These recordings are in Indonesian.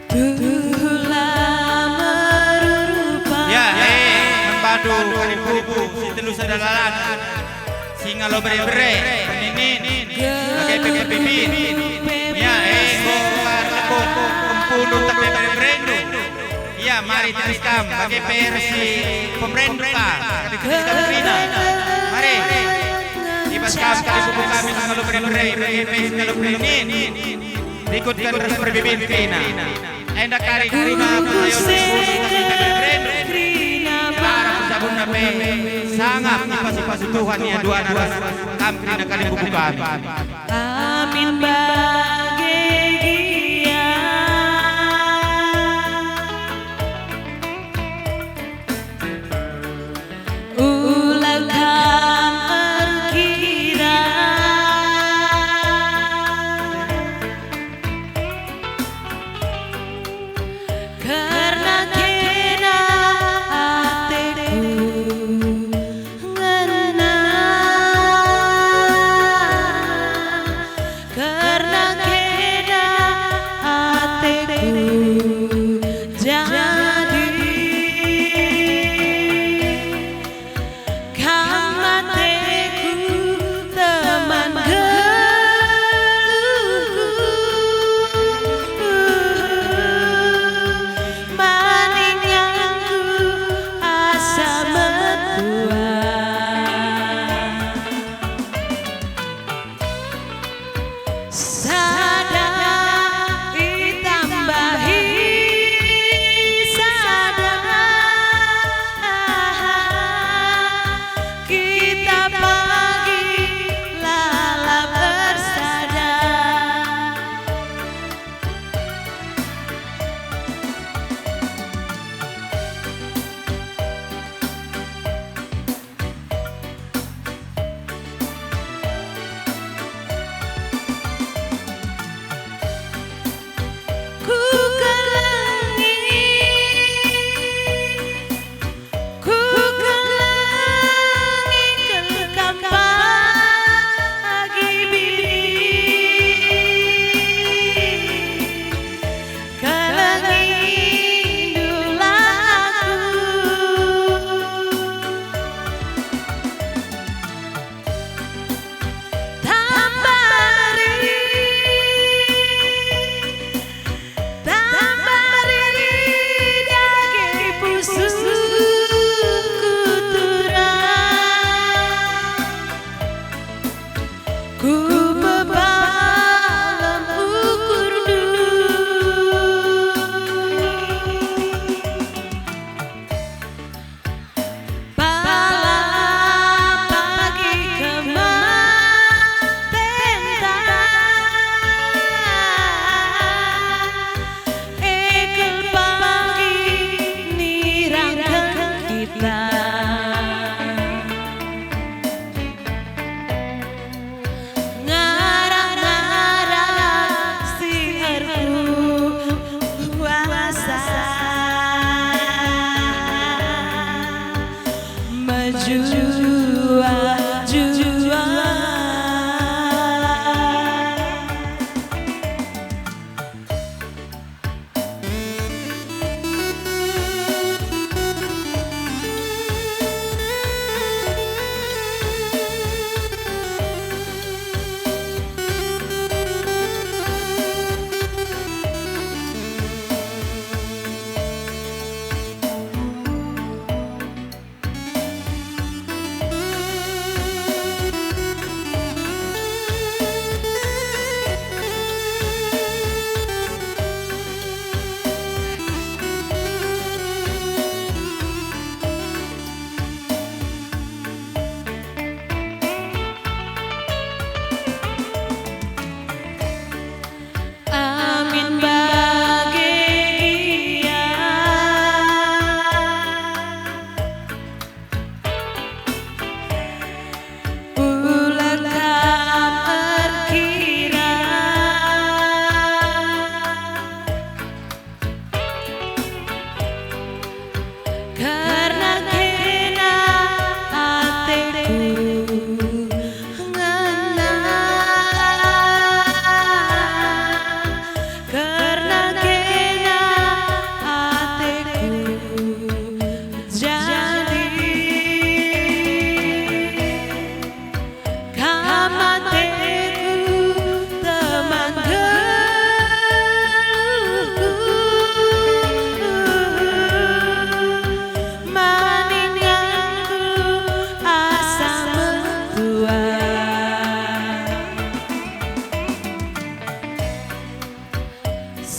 Ya, mempadu kali bubu, si telu sadalalan, singa lo bere-bere, peninin, pakai pipi-pipi. Ya, bongkar lepung, kempundung tak bere-bere. Ya, mari teruskan, pakai versi pemerintah, kita bina. Mari, dibaskan kali bubu kami singa lo bere-bere, pakai singa lo peninin. Ikutkan terus berbibin kina. Enda kari karima pasayon para sabun nape sangat ipasi Tuhan ya dua anak kami nak kali buku kami. Amin bahagia. Ulang kira karena kena hatiku ngena, karena kena hatiku jadi kamatiku teman geluhku. Maningku asa metua sada ditambahi sada kita pagi lala bersada. Ku kelengi kelekam pagi biru, kelengi dulaku tambari daging pusuku turang, ku bebalam ukur pala pagi ekor pagi nirangkan kita. Ngarang-ngarang siharku kuasa menjual.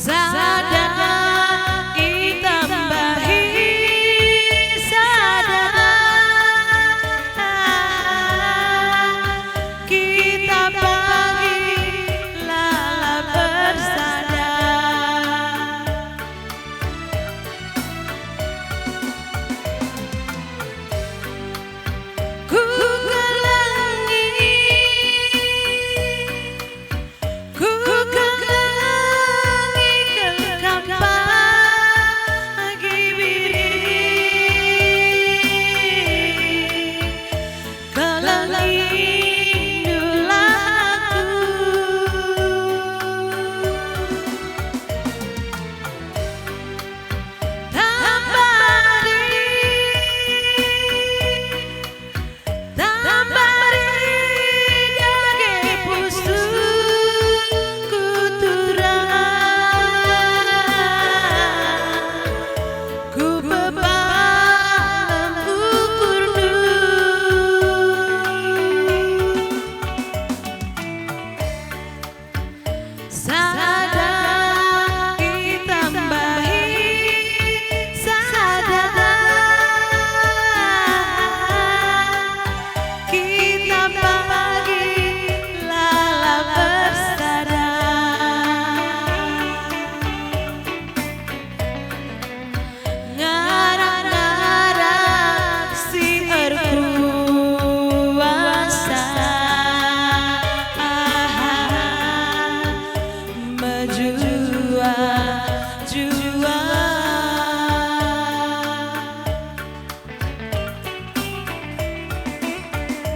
Sa